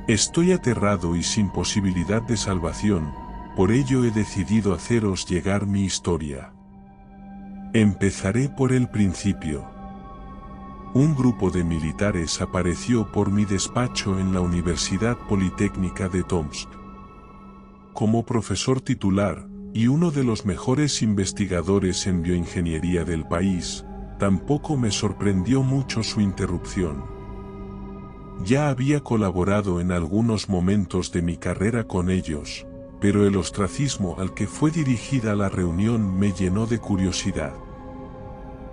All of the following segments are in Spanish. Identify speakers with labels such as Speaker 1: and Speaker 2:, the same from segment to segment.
Speaker 1: Estoy aterrado y sin posibilidad de salvación, por ello he decidido haceros llegar mi historia. Empezaré por el principio. Un grupo de militares apareció por mi despacho en la Universidad Politécnica de Tomsk. Como profesor titular, y uno de los mejores investigadores en bioingeniería del país, tampoco me sorprendió mucho su interrupción. Ya había colaborado en algunos momentos de mi carrera con ellos, pero el ostracismo al que fue dirigida la reunión me llenó de curiosidad.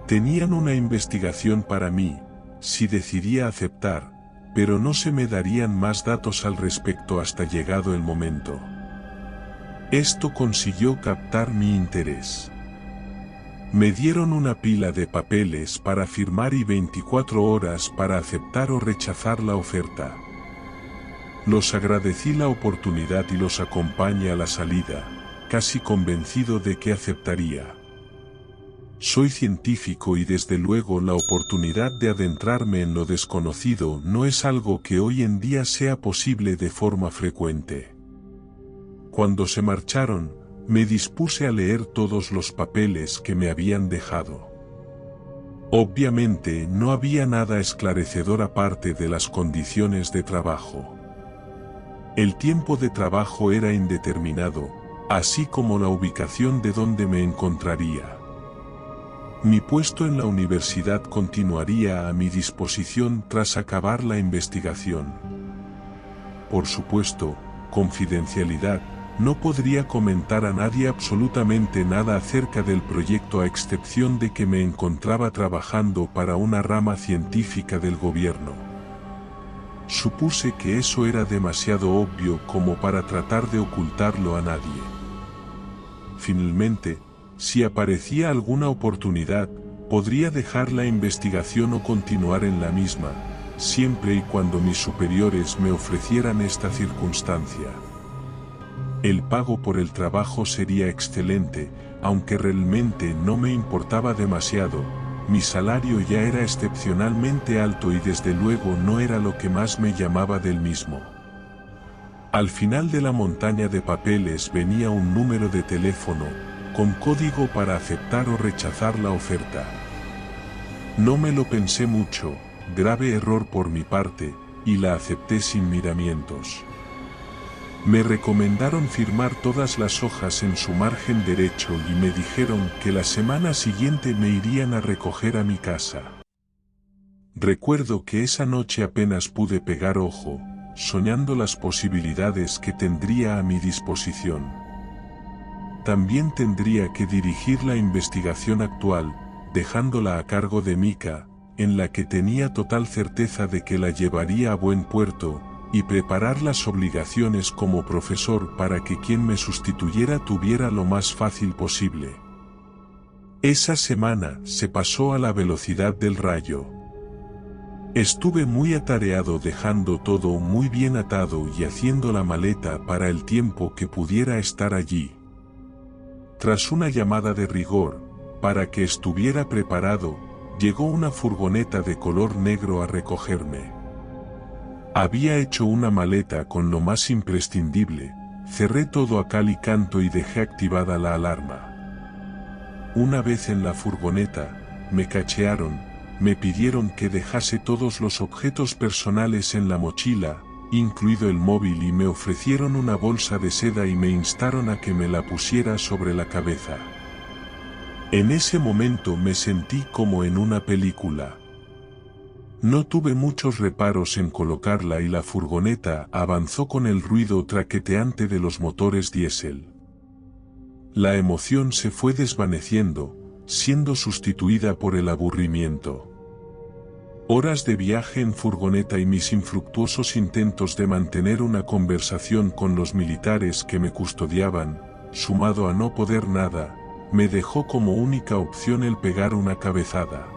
Speaker 1: Tenían una investigación para mí, si decidía aceptar, pero no se me darían más datos al respecto hasta llegado el momento. Esto consiguió captar mi interés. Me dieron una pila de papeles para firmar y 24 horas para aceptar o rechazar la oferta. Los agradecí la oportunidad y los acompañé a la salida, casi convencido de que aceptaría. Soy científico y desde luego la oportunidad de adentrarme en lo desconocido no es algo que hoy en día sea posible de forma frecuente. Cuando se marcharon, me dispuse a leer todos los papeles que me habían dejado. Obviamente no había nada esclarecedor aparte de las condiciones de trabajo. El tiempo de trabajo era indeterminado, así como la ubicación de donde me encontraría. Mi puesto en la universidad continuaría a mi disposición tras acabar la investigación. Por supuesto, confidencialidad, no podría comentar a nadie absolutamente nada acerca del proyecto a excepción de que me encontraba trabajando para una rama científica del gobierno. Supuse que eso era demasiado obvio como para tratar de ocultarlo a nadie. Finalmente, si aparecía alguna oportunidad, podría dejar la investigación o continuar en la misma, siempre y cuando mis superiores me ofrecieran esta circunstancia. El pago por el trabajo sería excelente, aunque realmente no me importaba demasiado, mi salario ya era excepcionalmente alto y desde luego no era lo que más me llamaba del mismo. Al final de la montaña de papeles venía un número de teléfono, con código para aceptar o rechazar la oferta. No me lo pensé mucho, grave error por mi parte, y la acepté sin miramientos. Me recomendaron firmar todas las hojas en su margen derecho y me dijeron que la semana siguiente me irían a recoger a mi casa. Recuerdo que esa noche apenas pude pegar ojo, soñando las posibilidades que tendría a mi disposición. También tendría que dirigir la investigación actual, dejándola a cargo de Mika, en la que tenía total certeza de que la llevaría a buen puerto, y preparar las obligaciones como profesor para que quien me sustituyera tuviera lo más fácil posible. Esa semana se pasó a la velocidad del rayo. Estuve muy atareado dejando todo muy bien atado y haciendo la maleta para el tiempo que pudiera estar allí. Tras una llamada de rigor, para que estuviera preparado, llegó una furgoneta de color negro a recogerme. Había hecho una maleta con lo más imprescindible, cerré todo a cal y canto y dejé activada la alarma. Una vez en la furgoneta, me cachearon, me pidieron que dejase todos los objetos personales en la mochila, incluido el móvil, y me ofrecieron una bolsa de seda y me instaron a que me la pusiera sobre la cabeza. En ese momento me sentí como en una película. No tuve muchos reparos en colocarla y la furgoneta avanzó con el ruido traqueteante de los motores diésel. La emoción se fue desvaneciendo, siendo sustituida por el aburrimiento. Horas de viaje en furgoneta y mis infructuosos intentos de mantener una conversación con los militares que me custodiaban, sumado a no poder nada, me dejó como única opción el pegar una cabezada.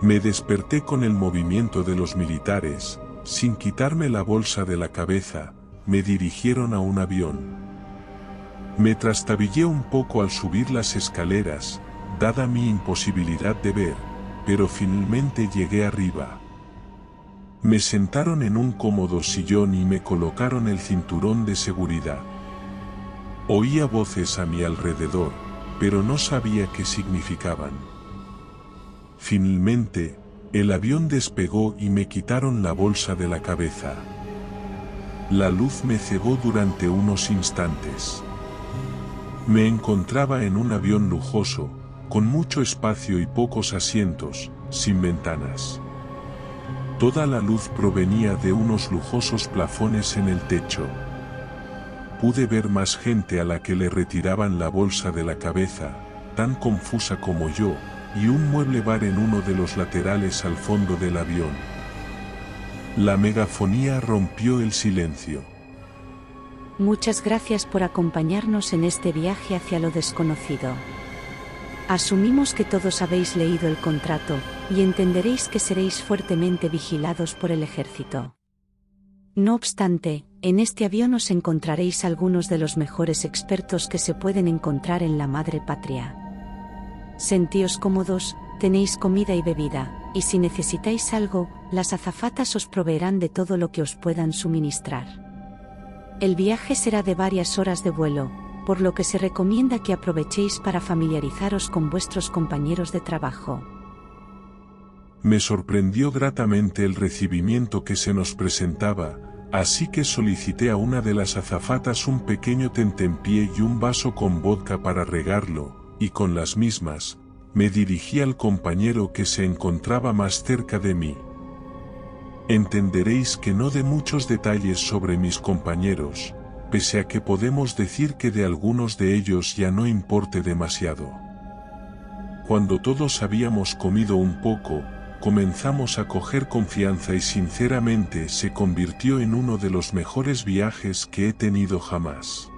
Speaker 1: Me desperté con el movimiento de los militares, sin quitarme la bolsa de la cabeza, me dirigieron a un avión. Me trastabillé un poco al subir las escaleras, dada mi imposibilidad de ver, pero finalmente llegué arriba. Me sentaron en un cómodo sillón y me colocaron el cinturón de seguridad. Oía voces a mi alrededor, pero no sabía qué significaban. Finalmente, el avión despegó y me quitaron la bolsa de la cabeza. La luz me cegó durante unos instantes. Me encontraba en un avión lujoso, con mucho espacio y pocos asientos, sin ventanas. Toda la luz provenía de unos lujosos plafones en el techo. Pude ver más gente a la que le retiraban la bolsa de la cabeza, tan confusa como yo, y un mueble bar en uno de los laterales al fondo del avión. La megafonía rompió el silencio.
Speaker 2: Muchas gracias por acompañarnos en este viaje hacia lo desconocido. Asumimos que todos habéis leído el contrato, y entenderéis que seréis fuertemente vigilados por el ejército. No obstante, en este avión os encontraréis algunos de los mejores expertos que se pueden encontrar en la madre patria. Sentíos cómodos, tenéis comida y bebida, y si necesitáis algo, las azafatas os proveerán de todo lo que os puedan suministrar. El viaje será de varias horas de vuelo, por lo que se recomienda que aprovechéis para familiarizaros con vuestros compañeros de trabajo.
Speaker 1: Me sorprendió gratamente el recibimiento que se nos presentaba, así que solicité a una de las azafatas un pequeño tentempié y un vaso con vodka para regarlo, y con las mismas, me dirigí al compañero que se encontraba más cerca de mí. Entenderéis que no dé muchos detalles sobre mis compañeros, pese a que podemos decir que de algunos de ellos ya no importe demasiado. Cuando todos habíamos comido un poco, comenzamos a coger confianza y sinceramente se convirtió en uno de los mejores viajes que he tenido jamás.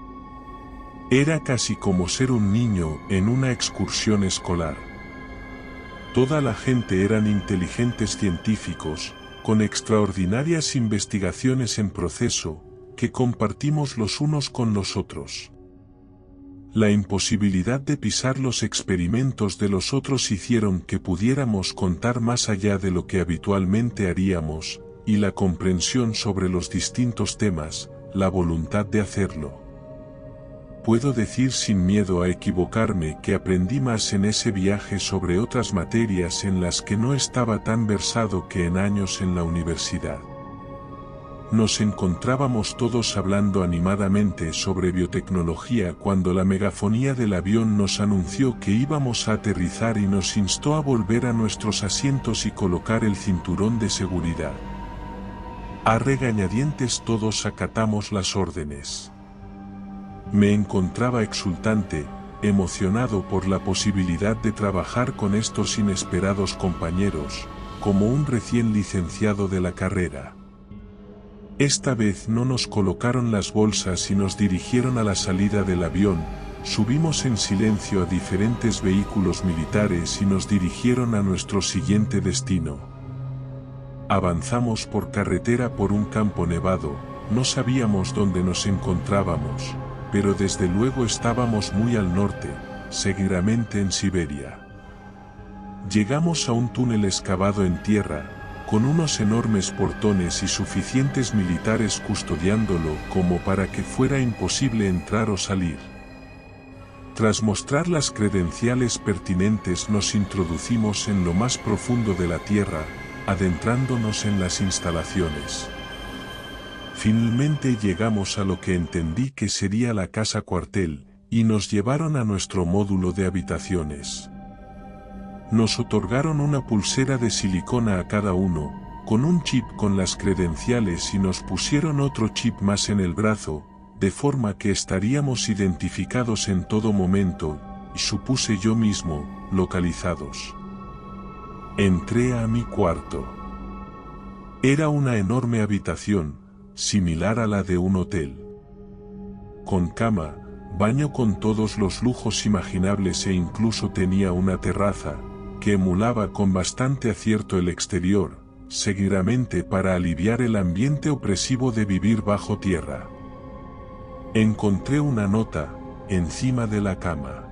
Speaker 1: Era casi como ser un niño en una excursión escolar. Toda la gente eran inteligentes científicos, con extraordinarias investigaciones en proceso, que compartimos los unos con los otros. La imposibilidad de pisar los experimentos de los otros hicieron que pudiéramos contar más allá de lo que habitualmente haríamos, y la comprensión sobre los distintos temas, la voluntad de hacerlo. Puedo decir sin miedo a equivocarme que aprendí más en ese viaje sobre otras materias en las que no estaba tan versado que en años en la universidad. Nos encontrábamos todos hablando animadamente sobre biotecnología cuando la megafonía del avión nos anunció que íbamos a aterrizar y nos instó a volver a nuestros asientos y colocar el cinturón de seguridad. A regañadientes todos acatamos las órdenes. Me encontraba exultante, emocionado por la posibilidad de trabajar con estos inesperados compañeros, como un recién licenciado de la carrera. Esta vez no nos colocaron las bolsas y nos dirigieron a la salida del avión, subimos en silencio a diferentes vehículos militares y nos dirigieron a nuestro siguiente destino. Avanzamos por carretera por un campo nevado, no sabíamos dónde nos encontrábamos, pero desde luego estábamos muy al norte, seguramente en Siberia. Llegamos a un túnel excavado en tierra, con unos enormes portones y suficientes militares custodiándolo como para que fuera imposible entrar o salir. Tras mostrar las credenciales pertinentes nos introducimos en lo más profundo de la tierra, adentrándonos en las instalaciones. Finalmente llegamos a lo que entendí que sería la casa cuartel, y nos llevaron a nuestro módulo de habitaciones. Nos otorgaron una pulsera de silicona a cada uno, con un chip con las credenciales y nos pusieron otro chip más en el brazo, de forma que estaríamos identificados en todo momento, y supuse yo mismo, localizados. Entré a mi cuarto. Era una enorme habitación, similar a la de un hotel. Con cama, baño con todos los lujos imaginables e incluso tenía una terraza, que emulaba con bastante acierto el exterior, seguramente para aliviar el ambiente opresivo de vivir bajo tierra. Encontré una nota, encima de la cama.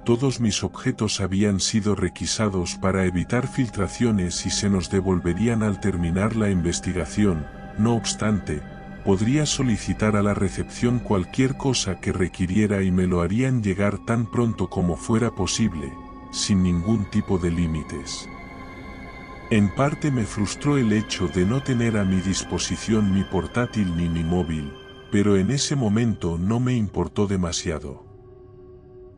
Speaker 1: todos mis objetos habían sido requisados para evitar filtraciones y se nos devolverían al terminar la investigación. No obstante, podría solicitar a la recepción cualquier cosa que requiriera y me lo harían llegar tan pronto como fuera posible, sin ningún tipo de límites. En parte me frustró el hecho de no tener a mi disposición mi portátil ni mi móvil, pero en ese momento no me importó demasiado.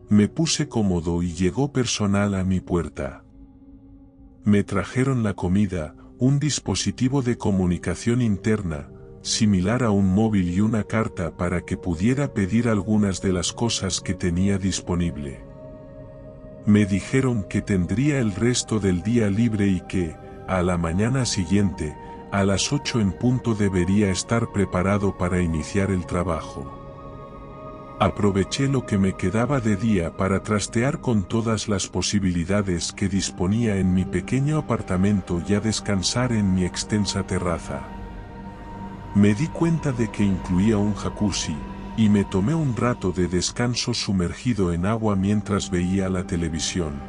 Speaker 1: Me puse cómodo y llegó personal a mi puerta. Me trajeron la comida, un dispositivo de comunicación interna, similar a un móvil y una carta para que pudiera pedir algunas de las cosas que tenía disponible. Me dijeron que tendría el resto del día libre y que, a la mañana siguiente, a las 8 en punto debería estar preparado para iniciar el trabajo. Aproveché lo que me quedaba de día para trastear con todas las posibilidades que disponía en mi pequeño apartamento y a descansar en mi extensa terraza. Me di cuenta de que incluía un jacuzzi, y me tomé un rato de descanso sumergido en agua mientras veía la televisión.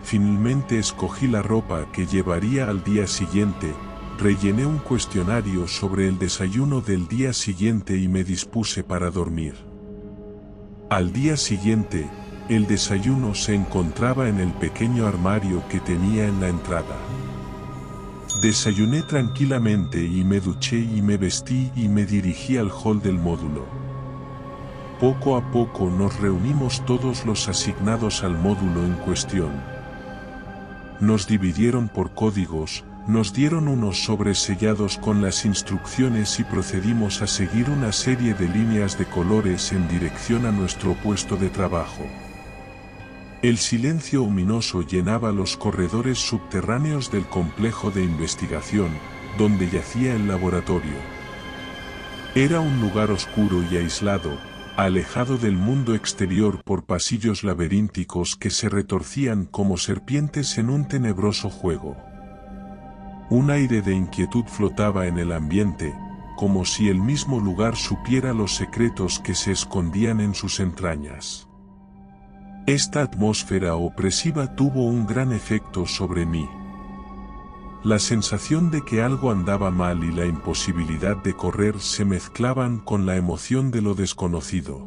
Speaker 1: Finalmente escogí la ropa que llevaría al día siguiente, rellené un cuestionario sobre el desayuno del día siguiente y me dispuse para dormir. Al día siguiente, el desayuno se encontraba en el pequeño armario que tenía en la entrada. Desayuné tranquilamente y me duché y me vestí y me dirigí al hall del módulo. Poco a poco nos reunimos todos los asignados al módulo en cuestión. Nos dividieron por códigos, nos dieron unos sobres sellados con las instrucciones y procedimos a seguir una serie de líneas de colores en dirección a nuestro puesto de trabajo. El silencio ominoso llenaba los corredores subterráneos del complejo de investigación, donde yacía el laboratorio. Era un lugar oscuro y aislado, alejado del mundo exterior por pasillos laberínticos que se retorcían como serpientes en un tenebroso juego. Un aire de inquietud flotaba en el ambiente, como si el mismo lugar supiera los secretos que se escondían en sus entrañas. Esta atmósfera opresiva tuvo un gran efecto sobre mí. La sensación de que algo andaba mal y la imposibilidad de correr se mezclaban con la emoción de lo desconocido.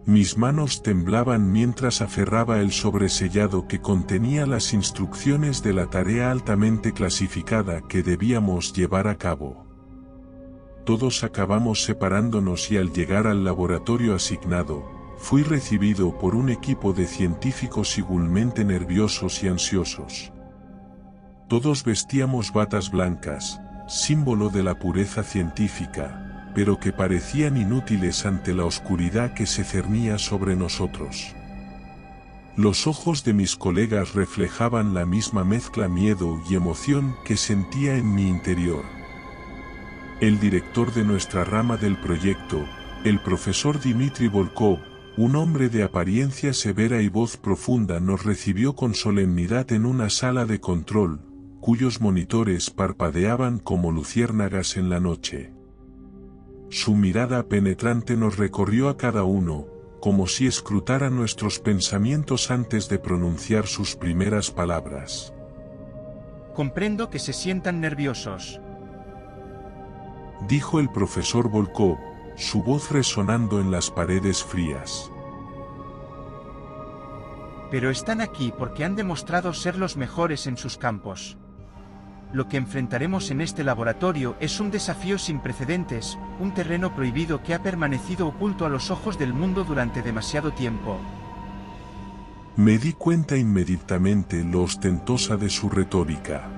Speaker 1: Mis manos temblaban mientras aferraba el sobresellado que contenía las instrucciones de la tarea altamente clasificada que debíamos llevar a cabo. Todos acabamos separándonos y al llegar al laboratorio asignado, fui recibido por un equipo de científicos igualmente nerviosos y ansiosos. Todos vestíamos batas blancas, símbolo de la pureza científica, pero que parecían inútiles ante la oscuridad que se cernía sobre nosotros. Los ojos de mis colegas reflejaban la misma mezcla miedo y emoción que sentía en mi interior. El director de nuestra rama del proyecto, el profesor Dmitry Volkov, un hombre de apariencia severa y voz profunda, nos recibió con solemnidad en una sala de control, cuyos monitores parpadeaban como luciérnagas en la noche. Su mirada penetrante nos recorrió a cada uno, como si escrutara nuestros pensamientos antes de pronunciar sus primeras palabras.
Speaker 3: Comprendo que se sientan nerviosos,
Speaker 1: dijo el profesor Volkov, su voz resonando en las paredes frías.
Speaker 3: Pero están aquí porque han demostrado ser los mejores en sus campos. Lo que enfrentaremos en este laboratorio es un desafío sin precedentes, un terreno prohibido que ha permanecido oculto a los ojos del mundo durante demasiado tiempo.
Speaker 1: Me di cuenta inmediatamente lo ostentosa de su retórica.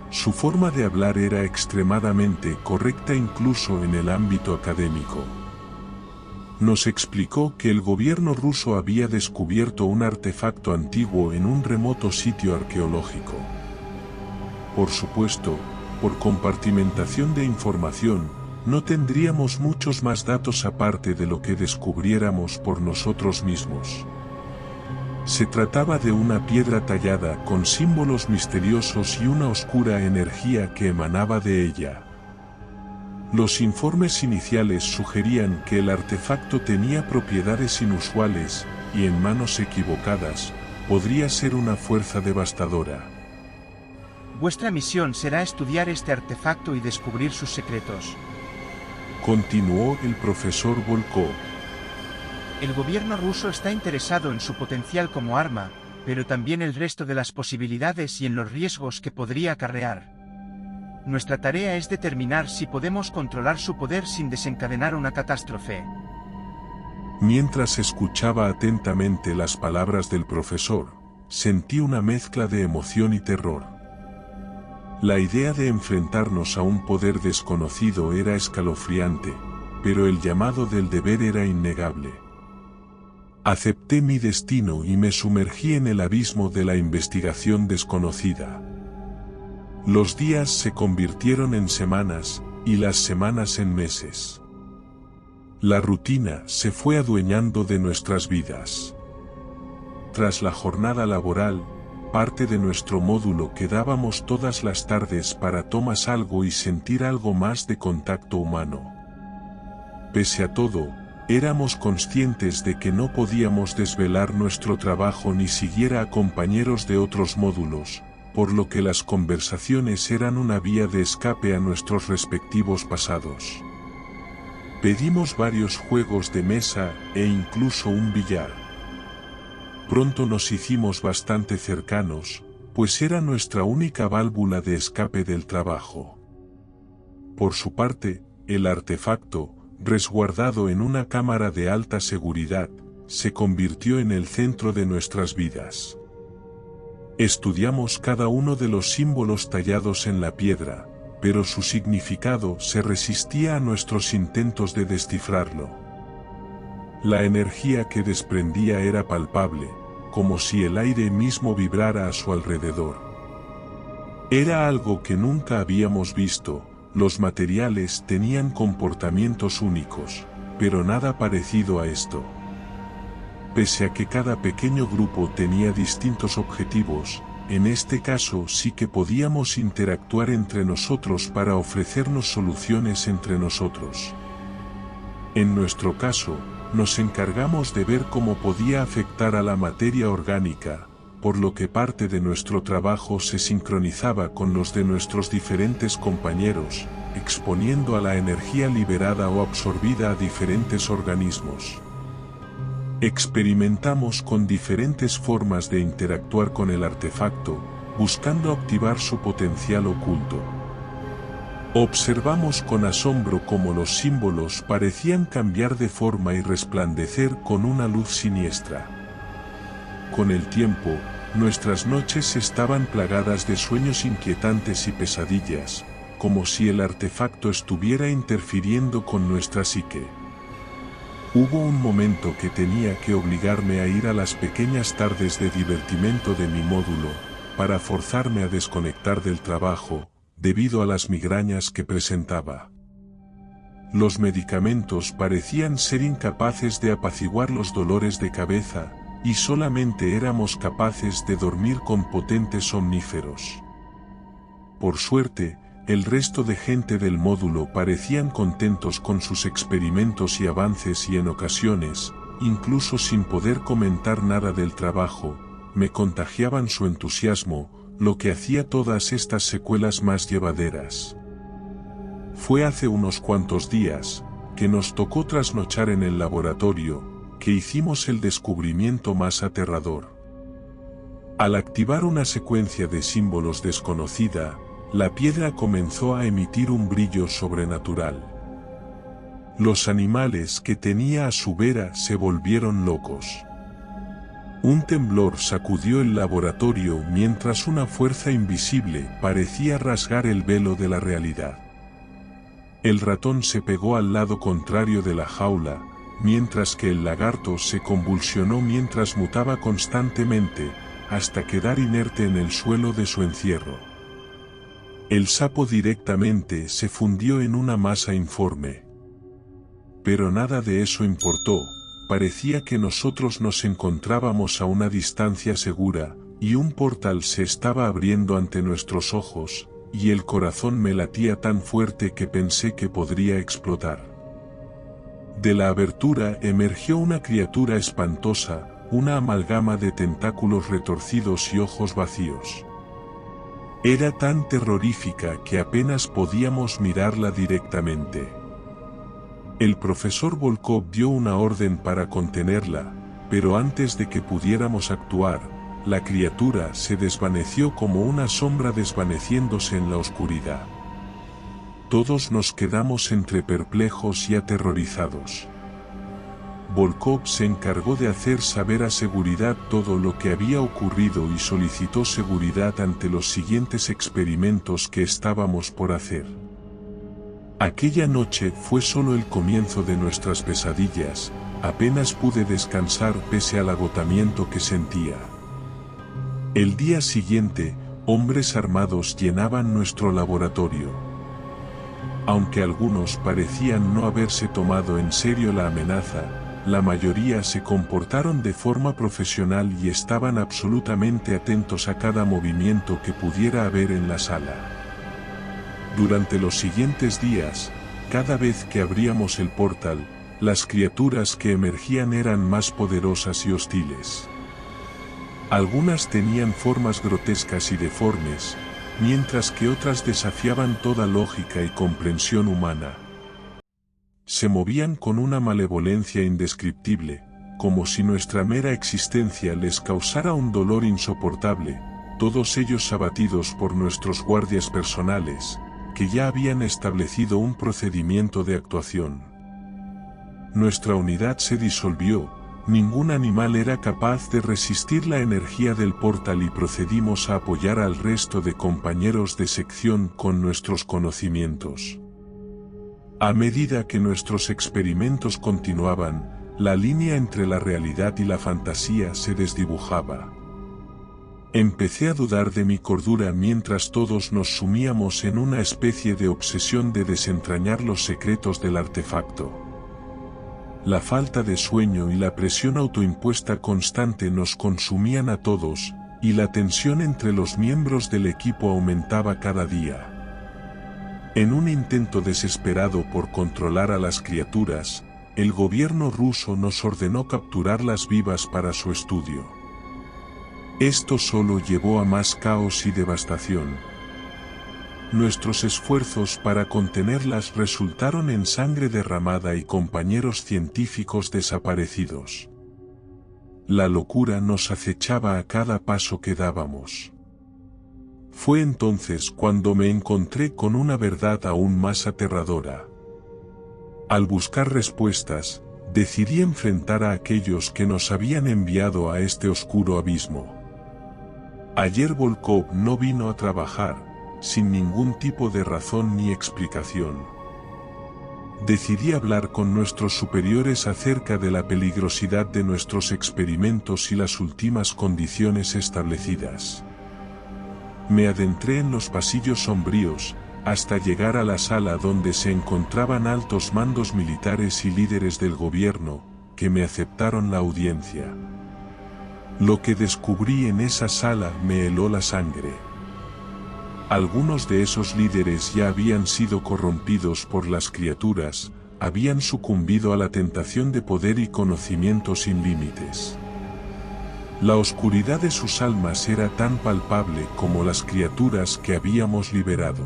Speaker 1: Su forma de hablar era extremadamente correcta incluso en el ámbito académico. Nos explicó que el gobierno ruso había descubierto un artefacto antiguo en un remoto sitio arqueológico. Por supuesto, por compartimentación de información, no tendríamos muchos más datos aparte de lo que descubriéramos por nosotros mismos. Se trataba de una piedra tallada con símbolos misteriosos y una oscura energía que emanaba de ella. Los informes iniciales sugerían que el artefacto tenía propiedades inusuales, y en manos equivocadas, podría ser una fuerza devastadora.
Speaker 3: Vuestra misión será estudiar este artefacto y descubrir sus secretos.
Speaker 1: Continuó el profesor Volkov.
Speaker 3: El gobierno ruso está interesado en su potencial como arma, pero también el resto de las posibilidades y en los riesgos que podría acarrear. Nuestra tarea es determinar si podemos controlar su poder sin desencadenar una catástrofe.
Speaker 1: Mientras escuchaba atentamente las palabras del profesor, sentí una mezcla de emoción y terror. La idea de enfrentarnos a un poder desconocido era escalofriante, pero el llamado del deber era innegable. Acepté mi destino y me sumergí en el abismo de la investigación desconocida. Los días se convirtieron en semanas, y las semanas en meses. La rutina se fue adueñando de nuestras vidas. Tras la jornada laboral, parte de nuestro módulo quedábamos todas las tardes para tomar algo y sentir algo más de contacto humano. Pese a todo, éramos conscientes de que no podíamos desvelar nuestro trabajo ni siquiera a compañeros de otros módulos, por lo que las conversaciones eran una vía de escape a nuestros respectivos pasados. Pedimos varios juegos de mesa e incluso un billar. Pronto nos hicimos bastante cercanos, pues era nuestra única válvula de escape del trabajo. Por su parte, el artefacto, resguardado en una cámara de alta seguridad, se convirtió en el centro de nuestras vidas. Estudiamos cada uno de los símbolos tallados en la piedra, pero su significado se resistía a nuestros intentos de descifrarlo. La energía que desprendía era palpable, como si el aire mismo vibrara a su alrededor. Era algo que nunca habíamos visto. Los materiales tenían comportamientos únicos, pero nada parecido a esto. Pese a que cada pequeño grupo tenía distintos objetivos, en este caso sí que podíamos interactuar entre nosotros para ofrecernos soluciones entre nosotros. En nuestro caso, nos encargamos de ver cómo podía afectar a la materia orgánica, por lo que parte de nuestro trabajo se sincronizaba con los de nuestros diferentes compañeros, exponiendo a la energía liberada o absorbida a diferentes organismos. Experimentamos con diferentes formas de interactuar con el artefacto, buscando activar su potencial oculto. Observamos con asombro cómo los símbolos parecían cambiar de forma y resplandecer con una luz siniestra. Con el tiempo, nuestras noches estaban plagadas de sueños inquietantes y pesadillas, como si el artefacto estuviera interfiriendo con nuestra psique. Hubo un momento que tenía que obligarme a ir a las pequeñas tardes de divertimento de mi módulo, para forzarme a desconectar del trabajo, debido a las migrañas que presentaba. Los medicamentos parecían ser incapaces de apaciguar los dolores de cabeza, y solamente éramos capaces de dormir con potentes somníferos. Por suerte, el resto de gente del módulo parecían contentos con sus experimentos y avances y en ocasiones, incluso sin poder comentar nada del trabajo, me contagiaban su entusiasmo, lo que hacía todas estas secuelas más llevaderas. Fue hace unos cuantos días, que nos tocó trasnochar en el laboratorio, que hicimos el descubrimiento más aterrador. Al activar una secuencia de símbolos desconocida, la piedra comenzó a emitir un brillo sobrenatural. Los animales que tenía a su vera se volvieron locos. Un temblor sacudió el laboratorio mientras una fuerza invisible parecía rasgar el velo de la realidad. El ratón se pegó al lado contrario de la jaula, mientras que el lagarto se convulsionó mientras mutaba constantemente, hasta quedar inerte en el suelo de su encierro. El sapo directamente se fundió en una masa informe. Pero nada de eso importó, parecía que nosotros nos encontrábamos a una distancia segura, y un portal se estaba abriendo ante nuestros ojos, y el corazón me latía tan fuerte que pensé que podría explotar. De la abertura emergió una criatura espantosa, una amalgama de tentáculos retorcidos y ojos vacíos. Era tan terrorífica que apenas podíamos mirarla directamente. El profesor Volkov dio una orden para contenerla, pero antes de que pudiéramos actuar, la criatura se desvaneció como una sombra desvaneciéndose en la oscuridad. Todos nos quedamos entre perplejos y aterrorizados. Volkov se encargó de hacer saber a seguridad todo lo que había ocurrido y solicitó seguridad ante los siguientes experimentos que estábamos por hacer. Aquella noche fue solo el comienzo de nuestras pesadillas, apenas pude descansar pese al agotamiento que sentía. El día siguiente, hombres armados llenaban nuestro laboratorio. Aunque algunos parecían no haberse tomado en serio la amenaza, la mayoría se comportaron de forma profesional y estaban absolutamente atentos a cada movimiento que pudiera haber en la sala. Durante los siguientes días, cada vez que abríamos el portal, las criaturas que emergían eran más poderosas y hostiles. Algunas tenían formas grotescas y deformes, mientras que otras desafiaban toda lógica y comprensión humana. Se movían con una malevolencia indescriptible, como si nuestra mera existencia les causara un dolor insoportable, todos ellos abatidos por nuestros guardias personales, que ya habían establecido un procedimiento de actuación. Nuestra unidad se disolvió, ningún animal era capaz de resistir la energía del portal y procedimos a apoyar al resto de compañeros de sección con nuestros conocimientos. A medida que nuestros experimentos continuaban, la línea entre la realidad y la fantasía se desdibujaba. Empecé a dudar de mi cordura mientras todos nos sumíamos en una especie de obsesión de desentrañar los secretos del artefacto. La falta de sueño y la presión autoimpuesta constante nos consumían a todos, y la tensión entre los miembros del equipo aumentaba cada día. En un intento desesperado por controlar a las criaturas, el gobierno ruso nos ordenó capturarlas vivas para su estudio. Esto solo llevó a más caos y devastación. Nuestros esfuerzos para contenerlas resultaron en sangre derramada y compañeros científicos desaparecidos. La locura nos acechaba a cada paso que dábamos. Fue entonces cuando me encontré con una verdad aún más aterradora. Al buscar respuestas, decidí enfrentar a aquellos que nos habían enviado a este oscuro abismo. Ayer Volkov no vino a trabajar, sin ningún tipo de razón ni explicación. Decidí hablar con nuestros superiores acerca de la peligrosidad de nuestros experimentos y las últimas condiciones establecidas. Me adentré en los pasillos sombríos, hasta llegar a la sala donde se encontraban altos mandos militares y líderes del gobierno, que me aceptaron la audiencia. Lo que descubrí en esa sala me heló la sangre. Algunos de esos líderes ya habían sido corrompidos por las criaturas, habían sucumbido a la tentación de poder y conocimiento sin límites. La oscuridad de sus almas era tan palpable como las criaturas que habíamos liberado.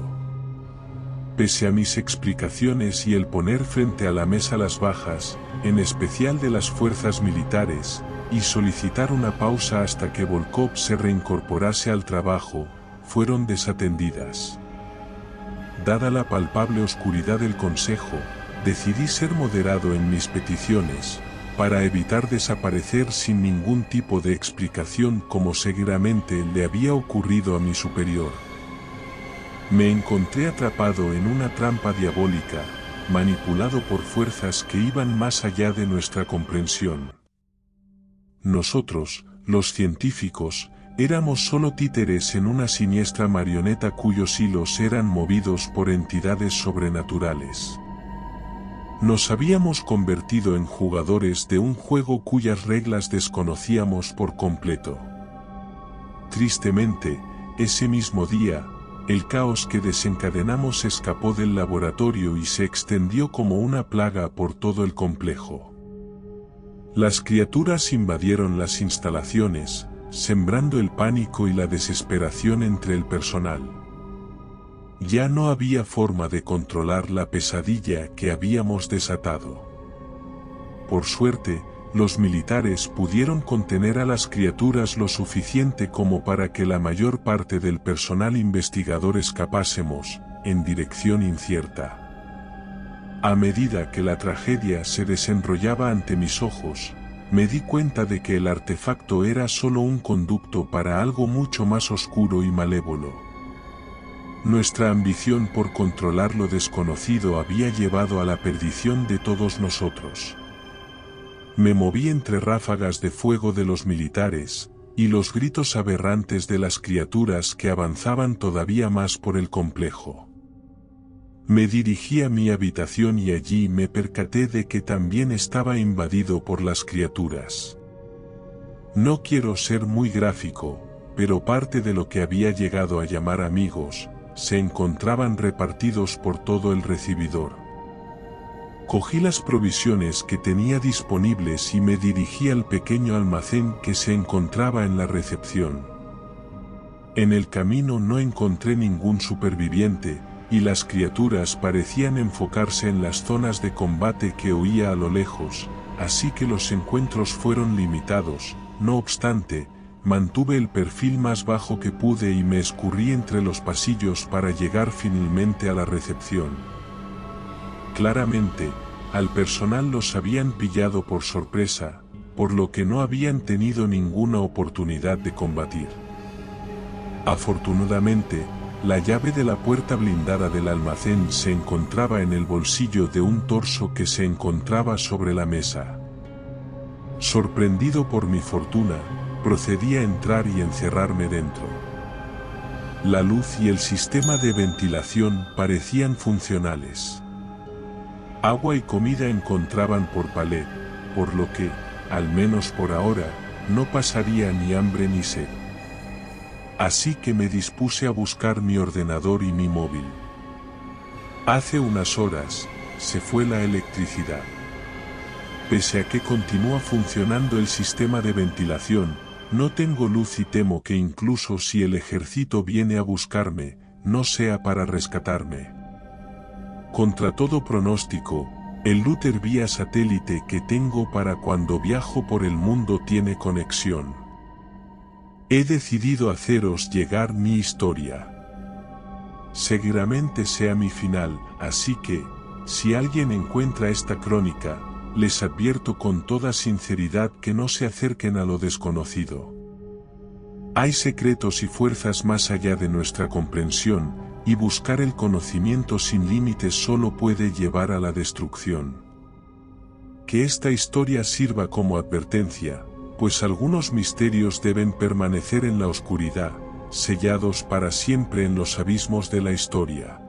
Speaker 1: Pese a mis explicaciones y el poner frente a la mesa las bajas, en especial de las fuerzas militares, y solicitar una pausa hasta que Volkov se reincorporase al trabajo, fueron desatendidas. Dada la palpable oscuridad del consejo, decidí ser moderado en mis peticiones, para evitar desaparecer sin ningún tipo de explicación como seguramente le había ocurrido a mi superior. Me encontré atrapado en una trampa diabólica, manipulado por fuerzas que iban más allá de nuestra comprensión. Nosotros, los científicos, éramos solo títeres en una siniestra marioneta cuyos hilos eran movidos por entidades sobrenaturales. Nos habíamos convertido en jugadores de un juego cuyas reglas desconocíamos por completo. Tristemente, ese mismo día, el caos que desencadenamos escapó del laboratorio y se extendió como una plaga por todo el complejo. Las criaturas invadieron las instalaciones, sembrando el pánico y la desesperación entre el personal. Ya no había forma de controlar la pesadilla que habíamos desatado. Por suerte, los militares pudieron contener a las criaturas lo suficiente como para que la mayor parte del personal investigador escapásemos, en dirección incierta. A medida que la tragedia se desenrollaba ante mis ojos, me di cuenta de que el artefacto era solo un conducto para algo mucho más oscuro y malévolo. Nuestra ambición por controlar lo desconocido había llevado a la perdición de todos nosotros. Me moví entre ráfagas de fuego de los militares, y los gritos aberrantes de las criaturas que avanzaban todavía más por el complejo. Me dirigí a mi habitación y allí me percaté de que también estaba invadido por las criaturas. No quiero ser muy gráfico, pero parte de lo que había llegado a llamar amigos, se encontraban repartidos por todo el recibidor. Cogí las provisiones que tenía disponibles y me dirigí al pequeño almacén que se encontraba en la recepción. En el camino no encontré ningún superviviente, y las criaturas parecían enfocarse en las zonas de combate que oía a lo lejos, así que los encuentros fueron limitados. No obstante, mantuve el perfil más bajo que pude y me escurrí entre los pasillos para llegar finalmente a la recepción. Claramente, al personal los habían pillado por sorpresa, por lo que no habían tenido ninguna oportunidad de combatir. Afortunadamente, la llave de la puerta blindada del almacén se encontraba en el bolsillo de un torso que se encontraba sobre la mesa. Sorprendido por mi fortuna, procedí a entrar y encerrarme dentro. La luz y el sistema de ventilación parecían funcionales. Agua y comida encontraban por palet, por lo que, al menos por ahora, no pasaría ni hambre ni sed. Así que me dispuse a buscar mi ordenador y mi móvil. Hace unas horas, se fue la electricidad. Pese a que continúa funcionando el sistema de ventilación, no tengo luz y temo que incluso si el ejército viene a buscarme, no sea para rescatarme. Contra todo pronóstico, el router vía satélite que tengo para cuando viajo por el mundo tiene conexión. He decidido haceros llegar mi historia. Seguramente sea mi final, así que, si alguien encuentra esta crónica, les advierto con toda sinceridad que no se acerquen a lo desconocido. Hay secretos y fuerzas más allá de nuestra comprensión, y buscar el conocimiento sin límites solo puede llevar a la destrucción. Que esta historia sirva como advertencia, pues algunos misterios deben permanecer en la oscuridad, sellados para siempre en los abismos de la historia.